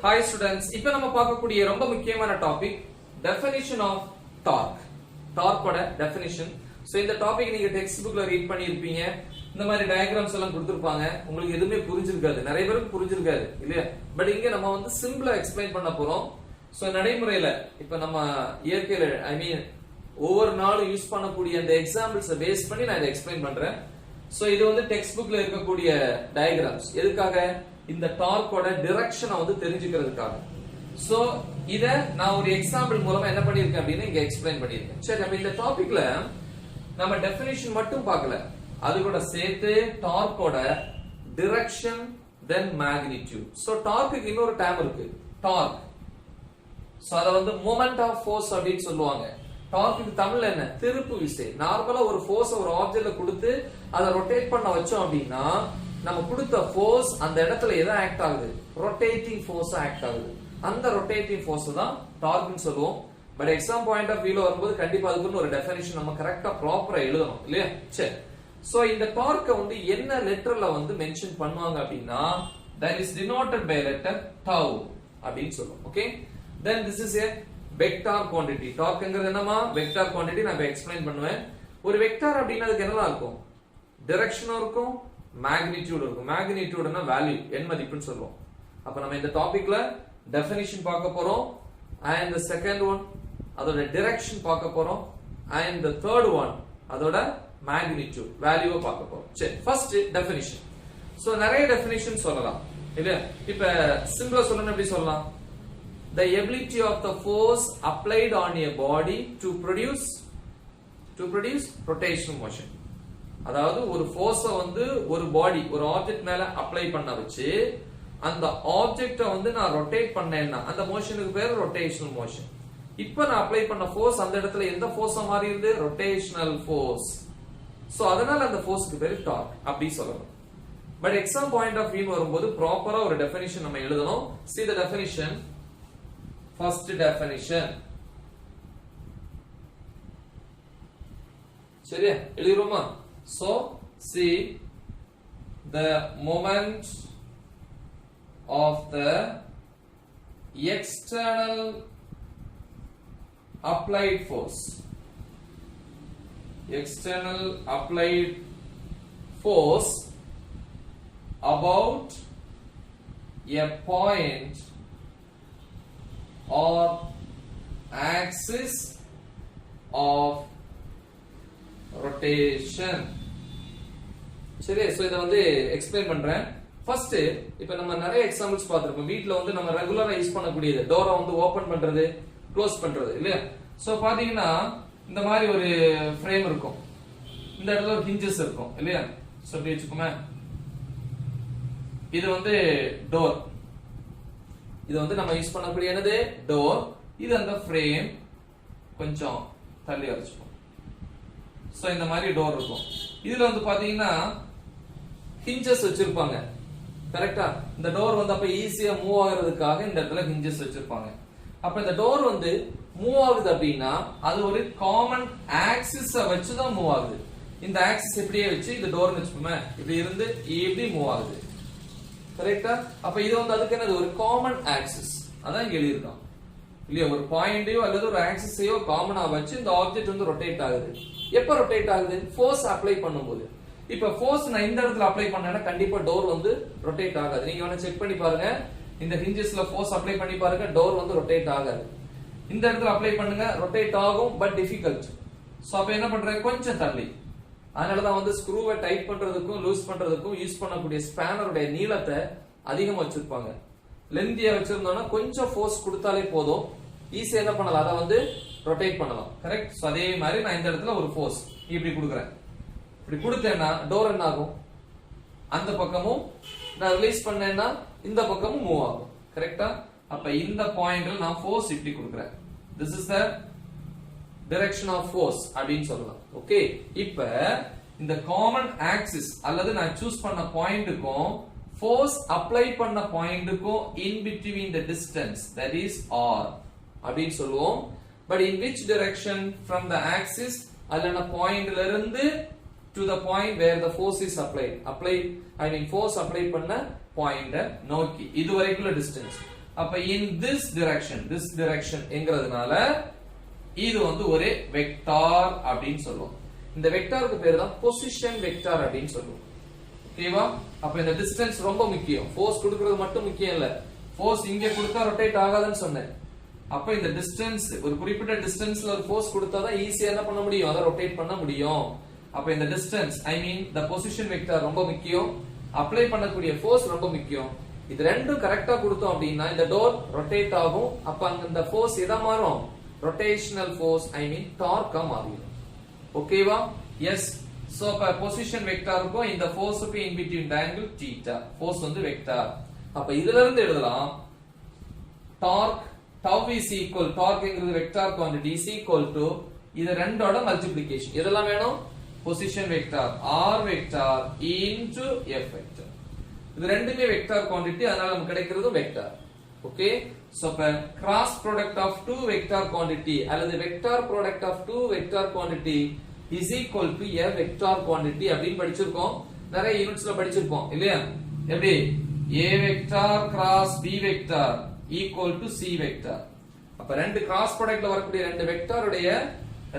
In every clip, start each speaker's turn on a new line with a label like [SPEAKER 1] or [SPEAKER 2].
[SPEAKER 1] Hi students, இப்போ நம்ம பார்க்கக்கூடிய ரொம்ப முக்கியமான topic definition of torque. Torque ஓட definition. So இந்த டாபிக் நீங்க டெக்ஸ்ட் புக்ல ரீட் பண்ணிருப்பீங்க. இந்த மாதிரி டயகிராம்ஸ் எல்லாம் கொடுத்திருப்பாங்க. உங்களுக்கு எதுவுமே புரிஞ்சிருக்காது. நிறைய பேருக்கு புரிஞ்சிருக்காது இல்லையா? பட் இங்க நம்ம வந்து சிம்பிளா எக்ஸ்பிளைன் பண்ண போறோம். சோ நடைமுறையில இப்ப நம்ம இயற்கையில ஒவ்வொரு நாளும் யூஸ் பண்ணக்கூடிய அந்த எக்ஸாம்பிள்ஸ் பேஸ் பண்ணி நான் இதை எக்ஸ்பிளைன் பண்றேன். சோ இது வந்து டெக்ஸ்ட் புக்ல இருக்கக்கூடிய டயகிராம்ஸ். எதுக்காக? இந்த டார்க்கோட டைரக்ஷனை வந்து தெரிஞ்சுக்கிறதுக்காக. சோ இத நான் ஒரு எக்ஸாம்பிள் மூலமா என்ன பண்ணிருக்கேன் அப்படினா இங்க எக்ஸ்பிளைன் பண்ணிருக்கேன். சரி, அப்ப இந்த டாபிக்ல நம்ம டெஃபினிஷன் மட்டும் பார்க்கல, அது கூட சேர்த்து டார்க்கோட டைரக்ஷன் தென் மேக்னிட்யூட். சோ டார்க்குக்கு இன்னொரு டேர்ம் இருக்கு, டார்க். சோ அத வந்து மொமெண்ட் ஆஃப் ஃபோர்ஸ் அப்படினு சொல்லுவாங்க. டார்க்குக்கு தமிழ்ல என்ன? திருப்பு விசை. நார்மலா ஒரு ஃபோர்ஸ் ஒரு ஆப்ஜெக்ட்ல கொடுத்து அதை ரொட்டேட் பண்ண வச்சோம் அப்படினா நம்ம கொடுத்த ஃபோர்ஸ் அந்த இடத்துல எதை ஆக்ட் ஆகுது? ரொட்டேட்டிங் ஃபோர்ஸ் ஆக்ட் ஆகுது. அந்த ரொட்டேட்டிங் ஃபோர்ஸ் தான் டார்க்னு சொல்லுவோம். பட் எக்ஸாம் பாயிண்ட் ஆஃப் வியூல வரும்போது கண்டிப்பா அதுக்கு ஒரு டெஃபினிஷன் நம்ம கரெக்ட்டா ப்ராப்பரா எழுதணும் இல்லையா? சரி, சோ இந்த டார்க்க வந்து என்ன லெட்டர்ல வந்து மென்ஷன் பண்ணுவாங்க அப்படினா that is denoted by letter tau அப்படினு சொல்லுவோம். Okay, then this is a vector quantity. டார்க்ங்கிறது என்னமா? Vector quantity. நான் எக்ஸ்பிளைன் பண்ணுவேன். ஒரு வெக்டார் அப்படினா அதுக்கு என்னலாம் இருக்கும்? டைரக்ஷனும் இருக்கும், மேக்னிட்யூட் இருக்கும். மேக்னிட்யூட்னா வேல்யூ, எண் மதிப்புன்னு சொல்லுவோம். அப்ப நம்ம இந்த டாபிக்ல டெஃபினிஷன் பார்க்க போறோம், and the second one அதோட டைரக்ஷன் பார்க்க போறோம், and the third one அதோட மேக்னிட்யூட் வேல்யூவை பார்க்க போறோம். சரி, ஃபர்ஸ்ட் டெஃபினிஷன். சோ நிறைய டெஃபினிஷன் சொல்லலாம் இல்ல? இப்ப சிம்பிளா சொல்லணும் எப்படி சொல்லலாம்? The ability of the force applied on a body to produce rotational motion. அதாவது ஒரு ஃபோர்ஸ வந்து ஒரு பாடி ஒரு ஆப்ஜெக்ட் மேல அப்ளை பண்ண வச்சு அந்த ஆப்ஜெக்ட்ட வந்து நான் ரொட்டேட் பண்ணேன்னா அந்த மோஷனுக்கு பேர் ரொட்டேஷனல் மோஷன். இப்போ நான் அப்ளை பண்ண ஃபோர்ஸ் அந்த இடத்துல எந்த ஃபோர்ஸா மாறிடுது? Rotational force. சோ அதனால அந்த ஃபோர்ஸ்க்கு பேர் டார்க் அப்படி சொல்லலாம். But exam point of view வரும்போது ப்ராப்பரா ஒரு டெஃபினிஷன் நம்ம எழுதணும். see the definition. First definition. சரியா? எழுதிரோமா? So see the moment of the external applied force. External applied force about a point or axis of rotation. சரி, so இத வந்து explain பண்றேன். ஃபர்ஸ்ட் இப்போ நம்ம நிறைய எக்ஸாம்பிள்ஸ் பார்த்திருப்போம். வீட்ல வந்து நம்ம ரெகுலரா யூஸ் பண்ணக்கூடியது டோரை வந்து ஓபன் பண்றது, க்ளோஸ் பண்றது இல்லையா? சோ பாத்தீங்கன்னா இந்த மாதிரி ஒரு ஃப்ரேம் இருக்கும், இந்த இடத்துல ஒரு ஹிஞ்சஸ் இருக்கும் இல்லையா? சோ இப்படி வெச்சுக்குமே, இது வந்து டோர். இது வந்து நம்ம யூஸ் பண்ணக்கூடிய என்னது? டோர். இது அந்த ஃப்ரேம் கொஞ்சம் தள்ளி வச்சுப்போம். சோ இந்த மாதிரி டோர் இருக்கும். இதுல வந்து பாத்தீங்கன்னா ஹிஞ்சஸ் வச்சிருப்பாங்க. கரெக்ட்டா? இந்த டோர் வந்து அப்ப ஈஸியா மூவ் ஆகிறதுக்காக இந்த இடத்துல ஹிஞ்சஸ் வச்சிருப்பாங்க. அப்ப இந்த டோர் வந்து மூவ் ஆகுது அப்படின்னா அது ஒரு காமன் ஆக்சிஸ வச்சு தான் மூவ் ஆகுது. இந்த ஆக்சிஸ் இப்படியே வச்சு இந்த டோர்னு வச்சுப்போமே, இப்படி இருந்து இப்படி மூவ் ஆகுது. கரெக்ட்டா? அப்ப இது வந்து அதுக்கு என்னது? ஒரு காமன் ஆக்சிஸ். அதான் இங்க எழுதிருக்கோம் இல்லையா? ஒரு பாயிண்டையோ அல்லது ஒரு ஆக்சிஸையோ காமனா வச்சு இந்த ஆப்ஜெக்ட் வந்து ரொட்டேட் ஆகுது. எப்ப ரொட்டேட் ஆகுது? ஃபோர்ஸ் அப்ளை பண்ணும்போது. இப்ப ஃபோர்ஸ் நான் இந்த இடத்துல அப்ளை பண்ணேன்னா கண்டிப்பா டோர் வந்து ரொட்டேட் ஆகாது. நீங்க வேணா செக் பண்ணி பாருங்க. இந்த ஹிஞ்சஸ்ல ஃபோர்ஸ் அப்ளை பண்ணி பாருங்க, டோர் வந்து ரொட்டேட் ஆகாது. இந்த இடத்துல அப்ளை பண்ணுங்க, ரொட்டேட் ஆகும், பட் டிஃபிகல்ட். சோ அப்ப என்ன பண்றேன்? கொஞ்சம் தள்ளி. அதனாலதான் வந்து ஸ்க்ரூவை டைட் பண்றதுக்கும் லூஸ் பண்றதுக்கும் யூஸ் பண்ணக்கூடிய ஸ்பேனருடைய நீளத்தை அதிகமா வச்சிருப்பாங்க. லென்த்தியா வச்சிருந்தோம்னா கொஞ்சம் ஃபோர்ஸ் கொடுத்தாலே போதும், ஈஸியா என்ன பண்ணலாம்? அதை வந்து ரொட்டேட் பண்ணலாம். கரெக்ட்? சோ அதே மாதிரி நான் இந்த இடத்துல ஒரு ஃபோர்ஸ் இப்படி கொடுக்குறேன். இப்படி கொடுத்தேன்னா டோர் என்ன ஆகும்? அந்த பக்கமும் நான் ரிலீஸ் பண்ணேன்னா இந்த பக்கமும் மூவ் ஆகும். கரெக்ட்டா? அப்ப இந்த பாயிண்ட்ல நான் ஃபோர்ஸ் இப்படி கொடுக்குறேன். this is the direction of force அப்படினு சொல்லலாம். ஓகே, இப்ப இந்த காமன் ஆக்சிஸ் அல்லது நான் சூஸ் பண்ண பாயிண்ட்க்கும் ஃபோர்ஸ் அப்ளை பண்ண பாயிண்ட்க்கும் in between the distance, that is r அப்படினு சொல்லுவோம். but in which direction? from the axis அல்லன பாயிண்ட்ல இருந்து to the point where the force is applied. force apply பண்ண பாயிண்ட நோக்கி இதுவரைக்குள்ள டிஸ்டன்ஸ். அப்ப in this direction என்கிறதுனால இது வந்து ஒரு வெக்டார் அப்படின்னு சொல்லுவோம். இந்த வெக்டாருக்கு பேரு தான் பொசிஷன் வெக்டார் அப்படின்னு சொல்லுவோம். ஓகேவா? அப்ப இந்த டிஸ்டன்ஸ் ரொம்ப முக்கியம். ஃபோர்ஸ் கொடுக்கிறது மட்டும் முக்கியம் இல்ல. ஃபோர்ஸ் இங்க கொடுத்தா ரொட்டேட் ஆகாதுன்னு சொன்னேன். அப்ப இந்த டிஸ்டன்ஸ் ஒரு குறிப்பிட்ட டிஸ்டன்ஸ்ல ஒரு ஃபோர்ஸ் கொடுத்தா தான் ஈஸியா என்ன பண்ண முடியும், அதை ரொட்டேட் பண்ண முடியும். அப்ப இந்த distance I mean the position vector ரொம்ப முக்கியம். அப்ளை பண்ணக்கூடிய ஃபோர்ஸ் ரொம்ப முக்கியம். இது ரெண்டும் கரெக்டா கொடுத்தோம் அப்படின்னா இந்த டோர் ரொட்டேட் ஆகும். அப்ப அங்க இந்த ஃபோர்ஸ் எதா மாறும், ரொட்டேஷனல் ஃபோர்ஸ் ஐ மீன் டார்க்கா மாறும். ஓகேவா? எஸ். சோ அப்ப பொசிஷன் வெக்டாருக்கும் இந்த ஃபோர்ஸுக்கும் in between the angle θ. Force வந்து வெக்டார். அப்ப இதுல இருந்து எழுதலாம் டார்க் tau is equal டார்க்ங்கிறது vector quantity is equal to இது ரெண்டோட மல்டிப்ளிகேஷன். இதெல்லாம் வேணும் position vector r vector into f vector. இது ரெண்டுமே வெக்டார் குவாண்டிட்டி, அதனால நமக்கு கிடைக்கிறது வெக்டார். ஓகே? சோ அப்ப cross product of two vector quantity அல்லது vector product of two vector quantity is equal to a vector quantity அப்படின்னு படிச்சிருக்கோம். நிறைய யூனிட்ஸ்ல படிச்சிருப்போம் இல்லையா? எப்படி a vector cross b vector equal to c vector. அப்ப ரெண்டு கிராஸ் ப்ராடக்ட்ல வரக்கூடிய ரெண்டு வெக்டாருடைய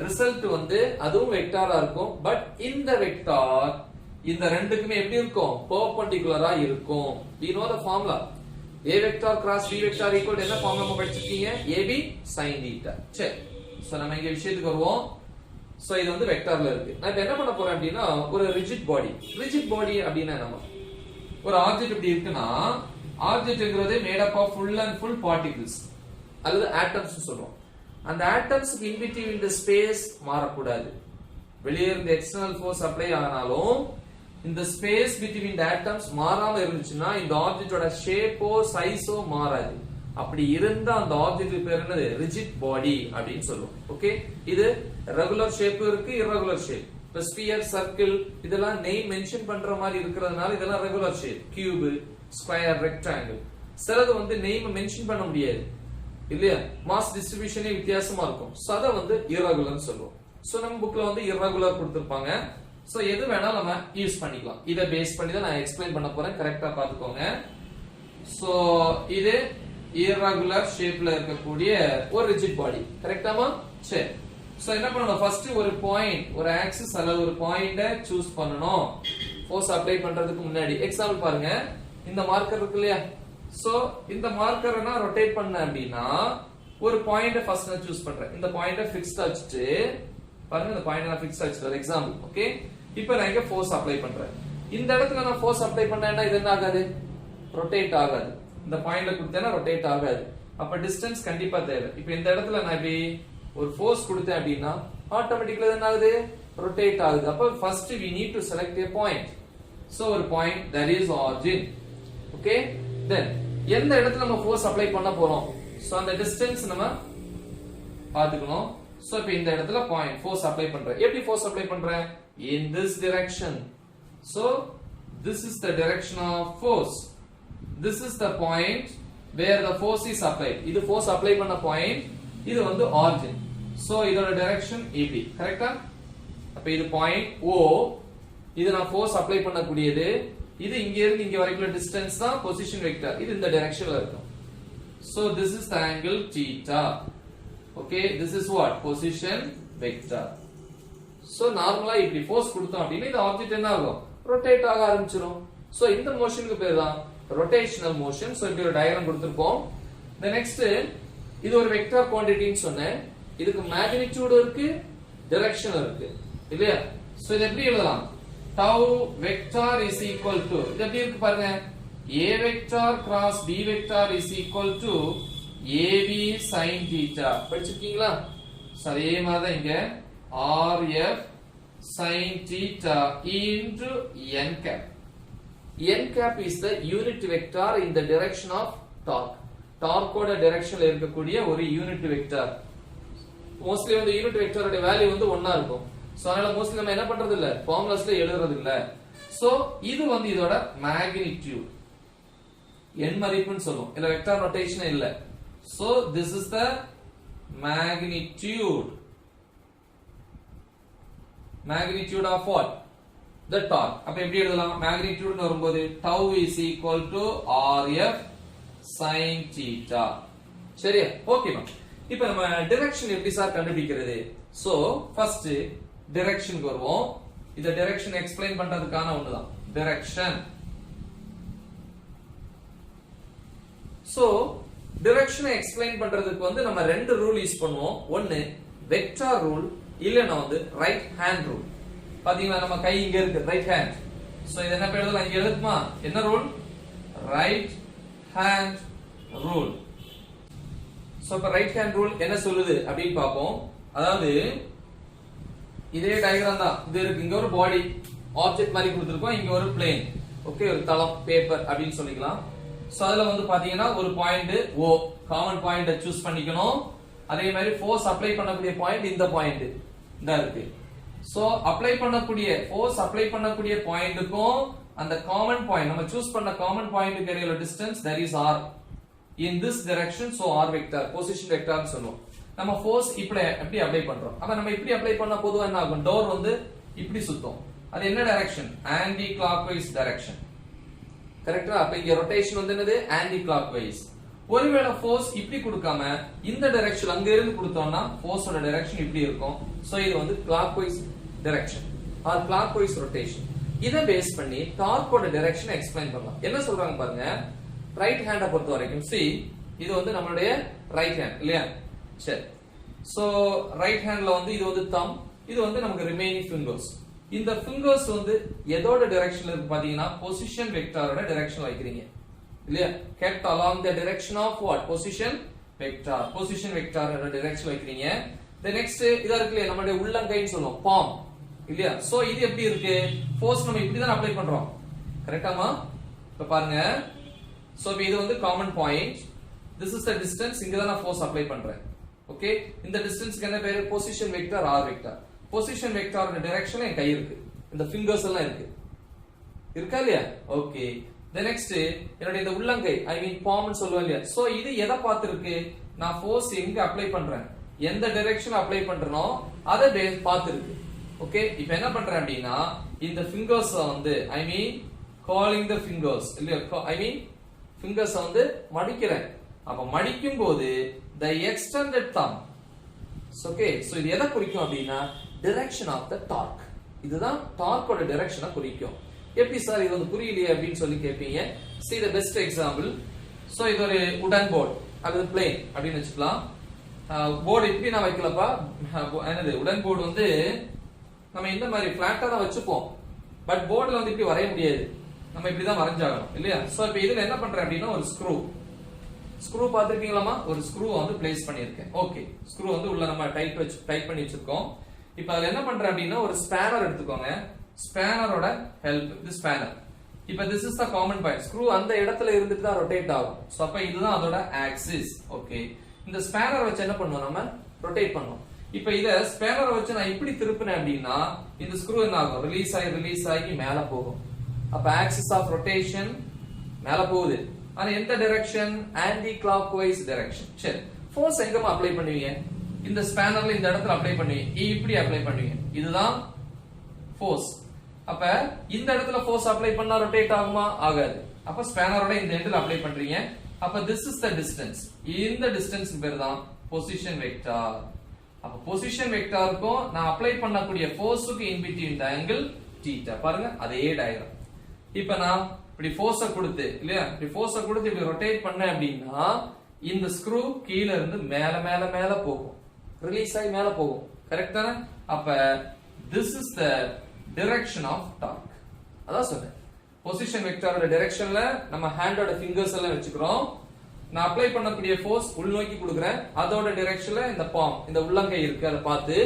[SPEAKER 1] ரிசல்ட் வந்து அதுவும் வெக்டாரா இருக்கும். பட் இந்த வெக்டார் இந்த ரெண்டுக்குமே எப்படி இருக்கும், பெர்பெண்டிகுலரா இருக்கும். we know the formula a vector cross b vector equal to என்ன ஃபார்முலா நம்ம படிச்சிருக்கீங்க, ab sin θ. சரி, சோ நம்ம இங்க விஷயத்துக்கு வருவோம். சோ இது வந்து வெக்டார்ல இருக்கு. நான் இப்ப என்ன பண்ண போறேன் அப்படின்னா ஒரு ரிஜிட் பாடி அப்படின்னா நம்ம ஒரு ஆப்ஜெக்ட் இப்படி இருக்குன்னா ஆப்ஜெக்ட்ங்கிறது made up of full and full particles அல்லது ஆட்டம்ஸ் சொல்றோம். அந்த ஆட்டம்ஸ்க்கு இன் பிட்வீன் இந்த ஸ்பேஸ் மாறக்கூடாது. வெளியே இருந்து எக்ஸ்டர்னல் ஃபோர்ஸ் அப்ளை ஆனாலும் இந்த ஸ்பேஸ் பிட்வீன் தி ஆட்டம்ஸ் மாறாம இருந்துச்சுன்னா இந்த ஆப்ஜெக்ட்டோட ஷேப்போ சைஸோ மாறாது. அப்படி இருந்தா அந்த ஆப்ஜெக்ட் பேர் என்னது, ரிஜிட் பாடி அப்படின்னு சொல்லுவோம். ஓகே? இது ரெகுலர் ஷேப் இருக்கு, இர்ரெகுலர் ஷேப். இப்ப ஸ்பியர், சர்க்கிள் இதெல்லாம் நேம் மென்ஷன் பண்ற மாதிரி இருக்கிறதுனால இதெல்லாம் regular shape. Cube, square, rectangle. சிலது வந்து நேம் மென்ஷன் பண்ண முடியாது இல்லையா, மாஸ் டிஸ்ட்ரிபியூஷனே வித்தியாசமா இருக்கும். சோ அத வந்து இர்ரெகுலர் சொல்லுவோம். சோ நம்ம புக்ல வந்து இர்ரெகுலர் கொடுத்திருப்பாங்க. சோ எது வேணாலும் நம்ம யூஸ் பண்ணிக்கலாம். இத பேஸ் பண்ணி தான் நான் எக்ஸ்பிளைன் பண்ண போறேன். கரெக்ட்டா பாத்துக்கோங்க. சோ இது இர்ரெகுலர் ஷேப்ல இருக்கக்கூடிய ஒரு ரிஜிட் பாடி. கரெக்ட்டாமா? சரி. சோ என்ன பண்ணணும், ஃபர்ஸ்ட் ஒரு பாயிண்ட், ஒரு ஆக்சிஸ் அல்லது ஒரு பாயிண்ட சூஸ் பண்ணனும் ஃபோர்ஸ் அப்ளை பண்றதுக்கு முன்னாடி. எக்ஸாம்பிள் பாருங்க, இந்த மார்க்கர் இருக்கு இல்லையா? சோ இந்த மார்க்கரை நான் ரொட்டேட் பண்ண அப்படின்னா ஒரு பாயிண்ட ஃபர்ஸ்ட் நான் சூஸ் பண்றேன். இந்த பாயிண்ட ஃபிக்ஸ்டா வச்சிட்டு பாருங்க, இந்த பாயிண்ட் நான் ஃபிக்ஸ்டா வச்சிட்டேன். எக்ஸாம்பிள். ஓகே? இப்போ நான் இங்க ஃபோர்ஸ் அப்ளை பண்றேன். இந்த இடத்துல நான் ஃபோர்ஸ் அப்ளை பண்ணேன்னா இது என்ன ஆகாது, ரொட்டேட் ஆகாது. இந்த பாயிண்ட்ல கொடுத்தேன்னா ரொட்டேட் ஆகாது. அப்ப டிஸ்டன்ஸ் கண்டிப்பா தேவை. இப்போ இந்த இடத்துல நான் இப்படி ஒரு ஃபோர்ஸ் கொடுத்தேன் அப்படின்னா ஆட்டோமேட்டிக்கலா என்ன ஆகுது, ரொட்டேட் ஆகுது. அப்ப first we need to select a point. So ஒரு பாயிண்ட் that is origin. ஓகே? தென் எந்த இடத்துல நம்ம ஃபோர்ஸ் அப்ளை பண்ண போறோம், சோ அந்த டிஸ்டன்ஸ் நம்ம பாத்துக்கணும். சோ இப்போ இந்த இடத்துல பாயிண்ட் ஃபோர்ஸ் அப்ளை பண்றேன். எப்படி ஃபோர்ஸ் அப்ளை பண்றேன், in this direction. So this is the direction of force. This is the point where the force is applied. இது ஃபோர்ஸ் அப்ளை பண்ண பாயிண்ட், இது வந்து origin. So இதோட டைரக்ஷன் இப்படி. கரெக்ட்டா? அப்ப இது பாயிண்ட் O. இது நான் ஃபோர்ஸ் அப்ளை பண்ணக்கூடியது. இது இங்க இருந்து இங்க வரைக்கும் டிஸ்டன்ஸ் தான் பொசிஷன் வெக்டர். இது இந்த டைரக்ஷன்ல இருக்கும். So this is the angle theta. Okay, this is what, position vector. So நார்மலா இப்படி ஃபோர்ஸ் கொடுத்தோம் அப்படின்னா இந்த ஆப்ஜெக்ட் என்ன ஆகும், ரொட்டேட் ஆக ஆரம்பிச்சிரும். சோ இந்த மோஷனுக்கு பேர் தான் ரொட்டேஷனல் மோஷன். சோ இப்படி ஒரு டயகிராம் கொடுத்திருப்போம். the next இது ஒரு வெக்டர் குவாண்டிட்டின்னு சொன்னேன். இதுக்கு மேக்னிட்யூட் இருக்கு, டைரக்ஷன் இருக்கு இல்லையா? சோ இத எப்படி எழுதலாம், tau vector is equal to, இது எப்படி இருக்கு பாருங்க, a vector cross b vector is equal to ab sin theta. படிச்சிருக்கீங்களா? அதே மாதிரி தான் இங்க rf sin theta into n cap. n cap is the unit vector in the direction of torque. torque ஓட டைரக்ஷன்ல இருக்கக்கூடிய ஒரு யூனிட் வெக்டர். மோஸ்ட்லி வந்து யூனிட் வெக்டரோட வேல்யூ வந்து ஒண்ணா இருக்கும். சோ அதனால மோஸ்ட்லி நம்ம என்ன பண்றது இல்ல, ஃபார்முலாஸ்ல எழுதுறது இல்ல. சோ இது வந்து இதோட மேக்னிட்யூட், n மதிப்புன்னு சொல்லுவோம். இல்ல வெக்டர் நோட்டேஷன் இல்ல. So this is the magnitude of what, the torque. அப்ப எப்படி எழுதலாம், magnitude னு வரும்போது tau is equal to rf sin theta. சரியா? ஓகேமா. இப்போ நம்ம டைரக்ஷன் எப்படி சார் கண்டுபிடிக்கிறது? சோ ஃபர்ஸ்ட் டைரக்ஷனுக்கு வருவோம். இந்த டைரக்ஷன் எக்ஸ்பிளைன் பண்றதுக்கான ஒண்ணுதான் டைரக்ஷன். சோ டைரக்ஷனை எக்ஸ்பிளைன் பண்றதுக்கு வந்து நம்ம ரெண்டு ரூல் யூஸ் பண்ணுவோம். ஒன்னு வெக்டார் ரூல், இல்லனா வந்து ரைட் ஹேண்ட் ரூல். பாத்தீங்களா நம்ம கை இங்க இருக்கு, ரைட் ஹேண்ட். சோ இது என்ன எழுதலாம், இங்க எழுதுமா? என்ன rule? Right hand rule. So இப்ப ரைட் ஹேண்ட் ரூல் என்ன சொல்லுது அப்படின்னு பாப்போம். அதாவது இதே டயகிராம் தான். இது இருக்கு, இங்க ஒரு பாடி ஆப்ஜெக்ட் மாதிரி கொடுத்திருக்கோம், இங்க ஒரு பிளேன். ஓகே, ஒரு தளம், பேப்பர் அப்படின்னு சொல்லிக்கலாம். சோ அதுல வந்து பாத்தீங்கன்னா ஒரு பாயிண்ட் O, காமன் பாயிண்ட சூஸ் பண்ணிக்கணும். அதே மாதிரி ஃபோர்ஸ் அப்ளை பண்ணக்கூடிய பாயிண்ட் இந்த பாயிண்ட் இந்த இருக்கு. சோ அப்ளை பண்ணக்கூடிய ஃபோர்ஸ் அப்ளை பண்ணக்கூடிய பாயிண்ட்க்கும் அந்த காமன் பாயிண்ட் நம்ம சூஸ் பண்ண காமன் பாயிண்ட்க்கு இடையில distance that is r in this direction. so r vector position vector னு சொல்லுவோம். நம்ம ஃபோர்ஸ் இப்படி அப்ளை பண்றோம். அப்ப நம்ம இப்படி அப்ளை பண்ணா பொதுவா என்ன ஆகும்? டோர் வந்து இப்படி சுத்தும். அது என்ன டைரக்ஷன்? Anti clockwise direction. கரெக்ட்டா? அப்ப இங்க ரொட்டேஷன் வந்து என்னது? Anti clockwise. ஒருவேளை ஃபோர்ஸ் இப்படி கொடுக்காம இந்த டைரக்ஷன் அங்க இருந்து கொடுத்தோம்னா ஃபோர்ஸோட டைரக்ஷன் இப்படி இருக்கும். சோ இது வந்து clockwise direction or clockwise rotation. இத பேஸ் பண்ணி டார்க்கோட டைரக்ஷனை எக்ஸ்பிளைன் பண்ணலாம். என்ன சொல்றாங்க பாருங்க. ரைட் ஹேண்ட பொறுத்த வரைக்கும் see இது வந்து நம்மளுடைய ரைட் ஹேண்ட் இல்லையா? சரி. சோ ரைட் ஹேண்ட்ல வந்து இது வந்து தம், இது வந்து நமக்கு ரிமைனிங் ஃபிங்கர்ஸ். இந்த ஃபிங்கர்ஸ் வந்து எதோட டைரக்ஷன்ல இருக்கு பாத்தீங்கன்னா பொசிஷன் வெக்டாரோட டைரக்ஷன் வைக்கிறீங்க இல்லையா? kept along the direction of what? position vector. position vector ஓட டைரக்ஷன் வைக்கிறீங்க. the next இதா இருக்குல நம்மளுடைய உள்ளங்கைன்னு சொல்லுவோம், palm இல்லையா? சோ இது எப்படி இருக்கு? ஃபோர்ஸ் நம்ம இப்படி தான் அப்ளை பண்றோம். கரெக்ட்டாமா? இப்ப பாருங்க. சோ இது வந்து common point. this is the distance. இங்க தான் நான் ஃபோர்ஸ் அப்ளை பண்றேன். ஓகே, இந்த டிஸ்டன்ஸ்க்கு என்ன பேரு? Position vector R vector. Position வெக்டாரோட டைரக்ஷன்ல என் கை இருக்கு, இந்த ஃபிங்கர்ஸ் எல்லாம் இருக்கு, இருக்கா இல்லையா? ஓகே, the next என்னோட இந்த உள்ளங்கை ஐ மீன் palm னு சொல்லுவோம் இல்லையா? சோ இது எதை பார்த்து இருக்கு? நான் ஃபோர்ஸ் எங்க அப்ளை பண்றேன், எந்த டைரக்ஷன் அப்ளை பண்றனோ அதை பார்த்து இருக்கு. ஓகே, இப்போ என்ன பண்றேன் அப்படின்னா இந்த ஃபிங்கர்ஸ் வந்து ஐ மீன் calling the fingers இல்லையா? ஐ மீன் ஃபிங்கர்ஸ் வந்து மடிக்கிறேன். அப்ப மடிக்கும் போது the extended thumb. Okay, so இது எதை குறிக்கும் அப்படின்னா direction of the torque. இதுதான் டார்க்கோட டைரக்ஷனை குறிக்கும். எப்படி சார் இது வந்து புரியலையே அப்படின்னு சொல்லி கேட்பீங்க. see the best example. So இது ஒரு wooden board அல்லது plane அப்படின்னு வெச்சுக்கலாம். போர்டு இப்படி நான் வைக்கலப்பா. என்னது wooden board வந்து நம்ம இந்த மாதிரி ஃபிளாட்டா தான் வச்சுப்போம். பட் போர்டுல வந்து இப்படி வரைய முடியாது. நம்ம இப்படி தான் வரைஞ்சாகணும் இல்லையா? சோ இப்போ இதுல என்ன பண்றேன் அப்படின்னா ஒரு ஸ்க்ரூ பாத்துக்கிட்டீங்களாமா? ஒரு ஸ்க்ரூ வந்து பிளேஸ் பண்ணியிருக்கேன். ஓகே, ஸ்க்ரூ வந்து உள்ள நம்ம டைட் பண்ணி வச்சிருக்கோம். இப்போ அதுல என்ன பண்றேன் அப்படின்னா ஒரு ஸ்பேனர் எடுத்துக்கோங்க. ஸ்பேனரோட ஹெல்ப், இது ஸ்பேனர். இப்போ this is the common point. Screw அந்த இடத்துல இருந்துட்டு தான் ரொட்டேட் ஆகும். சோ அப்ப இதுதான் அதோட ஆக்சிஸ். ஓகே, இந்த ஸ்பேனர் வச்சு என்ன பண்ணுவோம்? நம்ம ரொட்டேட் பண்ணுவோம். இப்போ இத ஸ்பேனரை வச்சு நான் இப்படி திருப்பினேன் அப்படின்னா இந்த ஸ்க்ரூ என்ன ஆகும்? ரிலீஸ் ஆகி மேல போகும். அப்ப ஆக்சிஸ் ஆஃப் ரொட்டேஷன் மேல போகுது. ஆனா எந்த டைரக்ஷன்? Anti clockwise direction. சரி, ஃபோர்ஸ் எங்கமா அப்ளை பண்ணுவீங்க? இந்த ஸ்பேனர்ல இந்த இடத்துல அப்ளை பண்ணுவீங்க, இப்படி அப்ளை பண்ணுவீங்க. இதுதான் ஃபோர்ஸ். அப்ப இந்த இடத்துல ஃபோர்ஸ் அப்ளை பண்ணா ரொட்டேட் ஆகுமா? ஆகாது. அப்ப ஸ்பேனரோட இந்த எண்ட்ல அப்ளை பண்றீங்க. அப்ப this is the distance. இந்த டிஸ்டன்ஸ் பேர் தான் பொசிஷன் வெக்டார். அப்ப பொசிஷன் வெக்டாருக்கும் நான் அப்ளை பண்ணக்கூடிய ஃபோர்ஸ்க்கு இன் பிட்வீன் தி ஆங்கிள் θ. பாருங்க அதே டயகிராம். இப்போ நான் இப்படி ஃபோர்ஸ கொடுத்து இல்லையா? இப்படி ஃபோர்ஸ கொடுத்து இப்படி ரொட்டேட் பண்ணேன் அப்படின்னா இந்த ஸ்க்ரூ கீழ இருந்து மேல மேல மேல போகும், ரிலீஸ் ஆகி மேல போகும். கரெக்ட் தானே? அப்ப this is the direction of torque. அதான் சொன்னேன். பொசிஷன் வெக்டாரோட டைரக்ஷன்ல நம்ம ஹேண்டோட ஃபிங்கர்ஸ் எல்லாம் வச்சுக்கிறோம். நான் அப்ளை பண்ணக்கூடிய ஃபோர்ஸ் உள்நோக்கி கொடுக்கிறேன். அதோட டைரக்ஷன்ல இந்த பாம், இந்த உள்ளங்கை இருக்கு, அதை பார்த்து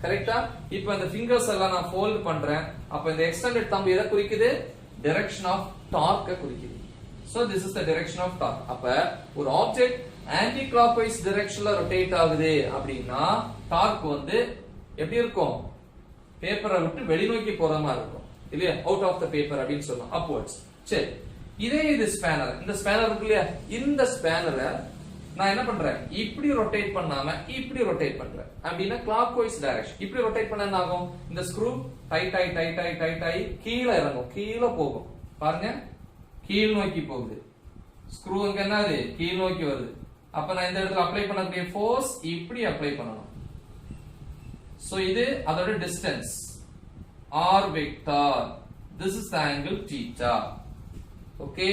[SPEAKER 1] கரெக்ட்டா? இப்போ இந்த ஃபிங்கர்ஸ் எல்லாம் நான் ஃபோல்ட் பண்றேன். அப்ப இந்த எக்ஸ்டெண்டட் தம்ப் எதை குறிக்குது? டைரக்ஷன் ஆஃப் டார்க்க குறிக்குது. So this is the direction of torque. அப்ப ஒரு ஆப்ஜெக்ட் ஆன்டி கிளாக்வைஸ் டைரக்ஷன்ல ரொட்டேட் ஆகுது அப்படின்னா டார்க் வந்து எப்படி இருக்கும்? பேப்பரை விட்டு வெளிநோக்கி போற மாதிரி இருக்கும் இல்லையா? அவுட் ஆஃப் த பேப்பர் அப்படின்னு சொல்லலாம், அப்வர்ட்ஸ். சரி, இதே இது ஸ்பேனர். இந்த ஸ்பேனர் இருக்கு இல்லையா? இந்த ஸ்பேனரை நான் என்ன பண்றேன்? இப்படி ரொட்டேட் பண்ணாம இப்படி ரொட்டேட் பண்றேன் அப்படின்னா கிளாக்வைஸ் டைரக்ஷன். இப்படி ரொட்டேட் பண்ணா என்ன ஆகும்? இந்த ஸ்க்ரூ டைட் ஆகி கீழே இறங்கும், கீழே போகும். பாருங்க, கீழ் நோக்கி போகுது. ஸ்க்ரூ இங்க என்னது கீழ் நோக்கி வருது. அப்ப நான் இந்த இடத்துல அப்ளை பண்ணக்கூடிய ஃபோர்ஸ் இப்படி அப்ளை பண்ணணும். சோ இது அதோட distance r vector. this is the angle theta. Okay,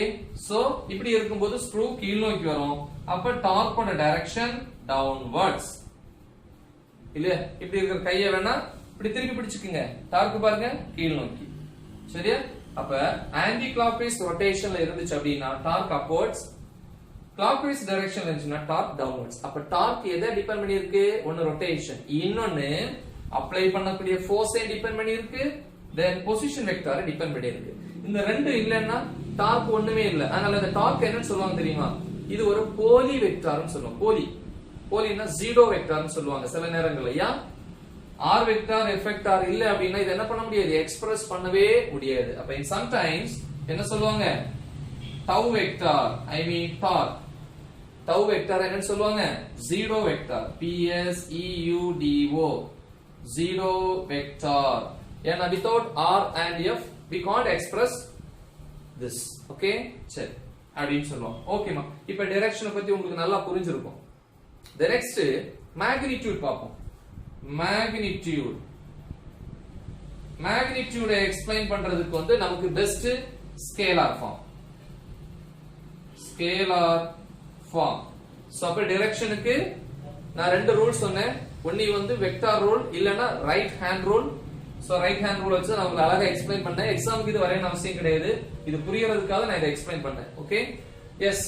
[SPEAKER 1] so இப்படி இருக்கும்போது ஸ்க்ரூ கீழ் நோக்கி வரும். அப்ப டார்க்கோட டைரக்ஷன் டவுன்வர்ட்ஸ். இல்ல இப்படி இருக்கிற கையை வேணா இப்படி திருப்பி பிடிச்சுக்குங்க. டார்க் பாருங்க கீழ் நோக்கி. சரியா? அப்ப ஆன்டி கிளாக்வைஸ் ரொட்டேஷன்ல இருந்துச்சு அப்படின்னா டார்க் அப்வர்ட்ஸ், கிளாக்வைஸ் டைரக்ஷன்ல இருந்துச்சுன்னா டார்க் டவுன்வர்ட்ஸ். அப்ப டார்க் எதை டிபெண்ட் பண்ணி இருக்கு? ஒன்னு ரொட்டேஷன், இன்னொன்னு அப்ளை பண்ணக்கூடிய ஃபோர்ஸை டிபெண்ட் பண்ணி இருக்கு, தென் பொசிஷன் வெக்டாரை டிபெண்ட் பண்ணி இருக்கு. இந்த ரெண்டு இல்லன்னா டார்க் ஒண்ணுமே இல்ல. அதனால இந்த டார்க் என்னன்னு சொல்லுவாங்க தெரியுமா? இது ஒரு போலி வெக்டார்னு சொல்லுவாங்க. போலினா ஜீரோ வெக்டார்னு சொல்லுவாங்க சில நேரங்கள்ல. ஏன் r வெக்டார் f வெக்டார் இல்ல அப்படின்னா இது என்ன பண்ண முடியாது? எக்ஸ்பிரஸ் பண்ணவே முடியாது. அப்ப சம்டைம்ஸ் என்ன சொல்லுவாங்க? டவ் வெக்டார், ஐ மீன் டார்க். டவ் வெக்டார் என்னன்னு சொல்லுவாங்க? Zero vector, p s e u d o, zero vector. ஏன்னா without r and f we can't express this. Okay, சரி அப்படின்னு சொல்லுவோம். ஓகேமா, இப்ப டைரக்ஷனை பத்தி உங்களுக்கு நல்லா புரிஞ்சிருக்கும். the next magnitude பாப்போம். magnitude எக்ஸ்பிளைன் பண்றதுக்கு வந்து நமக்கு பெஸ்ட் ஸ்கேலார் ஃபார்ம். சோ அப்ப டைரக்ஷனுக்கு நான் ரெண்டு ரூல்ஸ் சொன்னேன். ஒன்னு வந்து வெக்டார் ரூல் இல்லனா right hand rule. So right hand rule வச்சு நான் உங்களுக்கு அழகா எக்ஸ்பிளைன் பண்ணேன். எக்ஸாமுக்கு இது வரையணும் அவசியம் கிடையாது. இது புரியறதுக்காக நான் இதை எக்ஸ்பிளைன் பண்ணேன். ஓகே, எஸ்,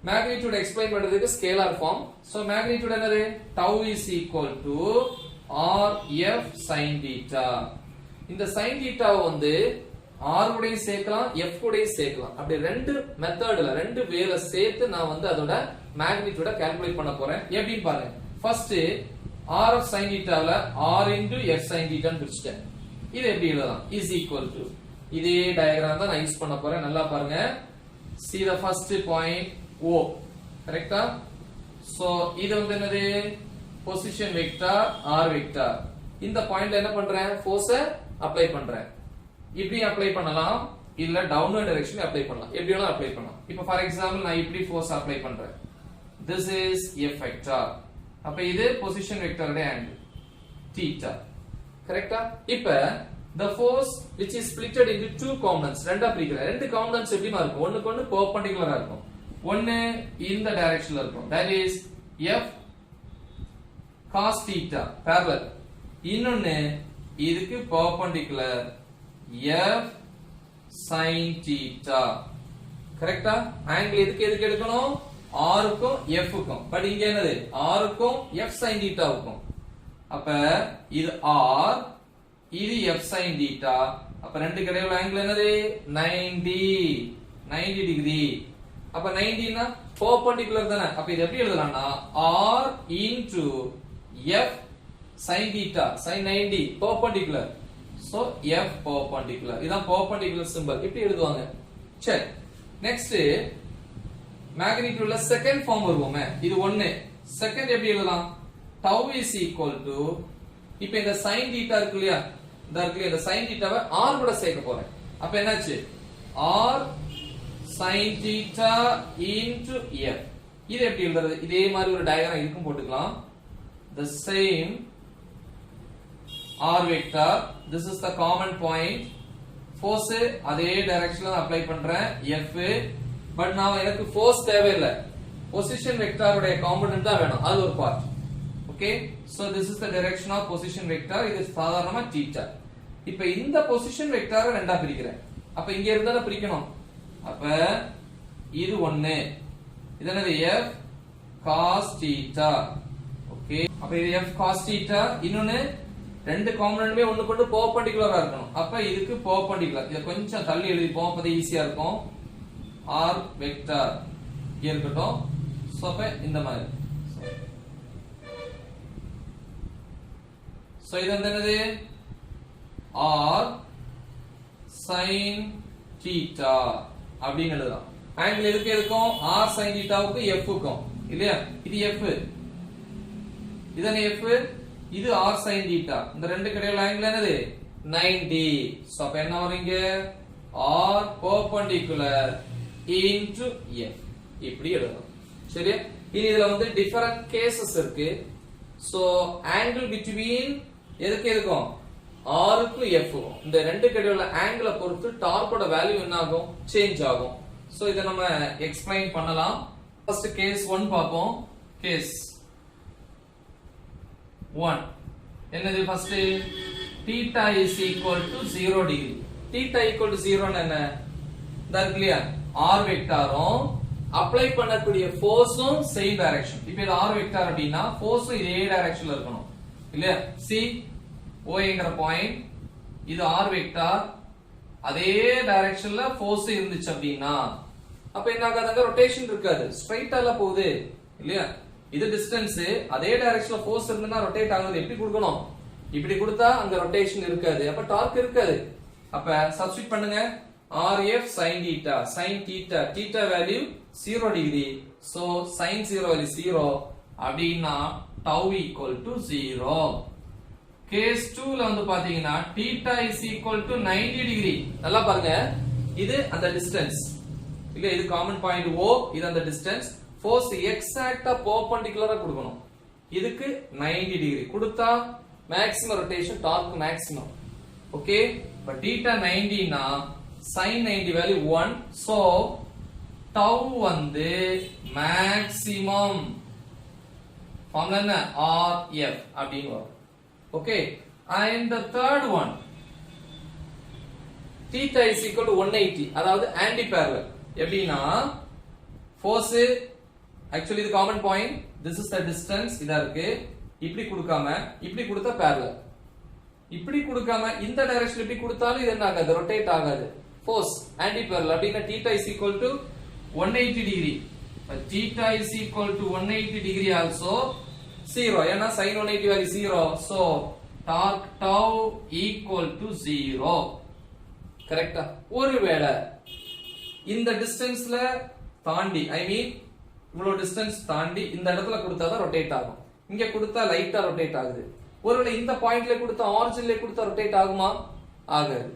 [SPEAKER 1] மேக்னிட்யூட் எக்ஸ்பிளைன் பண்றதுக்கு ஸ்கேலார் ஃபார்ம். சோ மேக்னிட்யூட் என்னது? tau is equal to r f sin theta. இந்த sin theta வந்து r கூடயும் சேர்க்கலாம், f கூடயும் சேர்க்கலாம். அப்படி ரெண்டு மெத்தட்ல ரெண்டு வேல சேர்த்து நான் வந்து அதோட மேக்னிட்யூட கால்குலேட் பண்ண போறேன். எப்படி பாருங்க. First r of sin theta ல r into f sin theta ன்னு பிரிச்சிட்டேன். இது எப்படி எழுதலாம்? is equal to, இதே டயகிராம் தான் நான் யூஸ் பண்ண போறேன். நல்லா பாருங்க. see the first point o, கரெக்ட்டா? சோ இது வந்து என்னது? Position vector r vector. இந்த பாயிண்ட்ல என்ன பண்றேன்? ஃபோர்ஸ் அப்ளை பண்றேன். இப்படி அப்ளை பண்ணலாம், இல்ல டவுன்வர்ட் டைரக்ஷன்ல அப்ளை பண்ணலாம். எப்படி வேணா அப்ளை பண்ணலாம். இப்போ ஃபார் எக்ஸாம்பிள் நான் இப்படி ஃபோர்ஸ் அப்ளை பண்றேன். this is f vector. அப்ப இது பொசிஷன் வெக்டாரோட ஆங்கிள் theta. கரெக்ட்டா? இப்போ the force which is splitted into two components, ரெண்டா பிரிக்கிறேன். ரெண்டு காம்போனன்ட்ஸ் எப்படிமா இருக்கும்? ஒண்ணுக்கு ஒண்ணு பெர்பெண்டிகுலரா இருக்கும். ஒன்னு இந்த டைரக்ஷன்ல இருக்கும், that is f cos theta parallel. இன்னொன்னு இதுக்கு பெர்பெண்டிகுலர், f sin theta. கரெக்ட்டா? ஆங்கிள் எதுக்கு எடுக்கணும்? r க்கும் f க்கும். பட் இங்க என்னது? r க்கும் f sin theta க்கும். அப்ப இது r, இது f sin theta. அப்ப ரெண்டு கிடையுள்ள ஆங்கிள் என்னது? 90 டிகிரி. அப்ப 90 னா பெர்பெண்டிகுலர் தானே. அப்ப இது எப்படி எழுதலாம்னா r into f sin theta, sin 90 perpendicular. So f perpendicular. இதான் பெர்பெண்டிகுலர் சிம்பல். இப்படி எழுதுவாங்க. சரி, நெக்ஸ்ட் மேக்னிட்யூட்ல செகண்ட் ஃபார்ம் வருவோமே. இது ஒண்ணு. செகண்ட் எப்படி எழுதலாம்? tau is equal to, இப்போ இந்த sin theta இருக்கு இல்லையா? இந்த sin theta-வை r கூட சேர்க்க போறேன். அப்ப என்னாச்சு? r sin theta into f. இது எப்படி எழுதுறது? இதே மாதிரி ஒரு டயகிராம் இருக்கும் போட்டுக்கலாம். the same r vector, this is the common point. force அதே டைரக்ஷன்ல நான் அப்ளை பண்றேன், f. பட் நான் எனக்கு force தேவையில்லை, பொசிஷன் வெக்டாரோட காம்போனன்ட் தான் வேணும், அது ஒரு part. Okay, so this is the direction of position vector. இது சாதாரணமா theta. இப்போ இந்த பொசிஷன் வெக்டாரை ரெண்டா பிரிக்கிறேன். அப்ப இங்க இருந்தால பிரிக்கணும். அப்ப இது ஒண்ணு, இது என்னது? f cos theta. ஓகே, அப்ப இது f cos theta. இன்னொன்னு ரெண்டு காம்போனன்ட்மே ஒண்ணுக்கு ஒண்ணு பெர்பெண்டிகுலரா இருக்கணும். அப்ப இதுக்கு பெர்பெண்டிகுலர். இத கொஞ்சம் தள்ளி எழுதிப்போம், அப்ப ஈஸியா இருக்கும். r வெக்டார் இங்க இருக்கட்டும். சோ அப்ப இந்த மாதிரி. சோ இது என்னது? r sin theta அப்படின்னு எழுதலாம். ஆங்கிள் எதுக்கு இருக்கும்? r sin theta-வுக்கு f க்கும் இல்லையா? இது f, இதனை f, இது r sin theta. இந்த ரெண்டு கிடையுள்ள ஆங்கிள் என்னது? 90. சோ அப்ப என்ன வரும் இங்க? r perpendicular into f. இப்படி எழுதணும். சரியா? இனி இதுல வந்து டிஃபரண்ட் கேசஸ் இருக்கு. சோ ஆங்கிள் பிட்வீன் எதுக்கு இருக்கும் R க்கு F க்கும் இந்த ரெண்டு கடையோட ஆங்கிளை பொறுத்து டார்க்கோட வேல்யூ என்ன ஆகும் சேஞ்ச் ஆகும். சோ இத நம்ம எக்ஸ்பிளைன் பண்ணலாம். ஃபர்ஸ்ட் கேஸ் 1 பாப்போம். கேஸ் 1 என்னது first θ is equal to 0 degree. θ equal to 0 னா என்ன தட் கிளியர் R வெக்டாரும் அப்ளை பண்ணக்கூடிய ஃபோர்ஸும் சேம் டைரக்ஷன். இப்போ இது R வெக்டார் அப்படினா ஃபோர்ஸும் இதே டைரக்ஷன்ல இருக்கணும் இல்லையா? C O என்கிற பாயிண்ட் இது R வெக்டார் அதே டைரக்ஷன்ல ஃபோர்ஸ் இருந்துச்சு அப்படினா அப்ப என்ன ஆகாதுங்க ரொட்டேஷன் இருக்காது ஸ்ட்ரைட்டால போகுது இல்லையா? இது டிஸ்டன்ஸ் அதே டைரக்ஷன்ல ஃபோர்ஸ் இருந்தனா ரொட்டேட் ஆகுது. எப்படி கொடுக்கணும் இப்படி கொடுத்தா அங்க ரொட்டேஷன் இருக்காது அப்ப டார்க் இருக்காது. அப்ப சப்ஸ்டிட்யூட் பண்ணுங்க RF sin theta sin theta theta value 0 degree so sin 0 value 0 அப்படினா tau equal to 0. கேஸ் 2 ல வந்து பாத்தீங்கன்னா θ is equal to 90 degree. நல்லா பாருங்க இது அந்த டிஸ்டன்ஸ் இல்ல இது காமன் பாயிண்ட் O இது அந்த டிஸ்டன்ஸ் ஃபோர்ஸ் எக்ஸாக்ட்டா பெர்பெண்டிகுலரா கொடுக்கணும். இதுக்கு 90 டிகிரி கொடுத்தா maximum rotation torque maximum. Okay but θ 90 னா sin 90 வேல்யூ 1 சோ tau வந்து மேக்ஸிமம் ஃபார்முலா என்ன RF அப்படினு வரும். Okay and the third one θ is equal to 180 அதாவது ஆன்டி parallel. எப்படினா ஃபோர்ஸ் actually இது common point this is the distance இதா இருக்கு. இப்படி கொடுக்காம இப்படி கொடுத்தா parallel. இப்படி கொடுக்காம இந்த டைரக்ஷன் இப்படி கொடுத்தாலும் இது என்ன ஆகாது ரொட்டேட் ஆகாது. ஃபோர்ஸ் ஆன்டி parallel அப்படினா θ is equal to 180 degree. But θ is equal to 180 degree also 0 ஏன்னா sin 180 value 0 so torque tau equal to 0. கரெக்ட்டா? ஒருவேளை இந்த டிஸ்டன்ஸ்ல தாண்டி ஐ மீன் இவ்வளவு டிஸ்டன்ஸ் தாண்டி இந்த இடத்துல கொடுத்தா தான் ரொட்டேட் ஆகும். இங்க கொடுத்தா லைட்டா ரொட்டேட் ஆகுது. ஒருவேளை இந்த பாயிண்ட்ல கொடுத்தா ஆரிஜின்ல கொடுத்தா ரொட்டேட் ஆகுமா? ஆகாது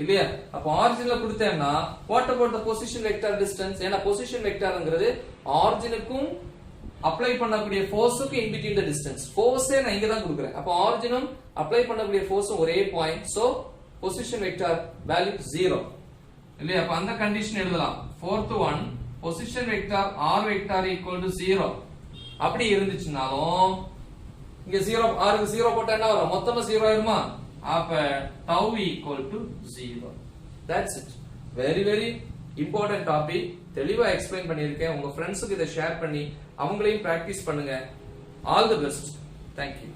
[SPEAKER 1] இல்லையா? அப்ப ஆரிஜின்ல கொடுத்தேன்னா what about the position vector distance? ஏன்னா பொசிஷன் வெக்டார்ங்கிறது ஆரிஜினுக்கும் அப்ளை பண்ணக்கூடிய ஃபோர்ஸுக்கு இன் பிட்வீன் தி டிஸ்டன்ஸ். ஃபோர்ஸே நான் இங்க தான் கொடுக்கிறேன். அப்ப ஆரிஜினும் அப்ளை பண்ணக்கூடிய ஃபோர்ஸும் ஒரே point. So position vector value 0 இல்லையா? அப்ப அந்த கண்டிஷன் எழுதலாம். fourth one position vector r vector equal to 0 அப்படி இருந்துச்சுனாலும் இங்க 0 r க்கு 0 போட்டா என்ன வரும்? மொத்தமா 0 ஆயிருமா? அப்ப tau equal to 0. That's it. Very very important topic. தெளிவா எக்ஸ்பிளைன் பண்ணிருக்கேன். உங்க ஃப்ரெண்ட்ஸ்க்கு இத ஷேர் பண்ணி அவங்களையும் பிராக்டீஸ் பண்ணுங்க. All the best. Thank you.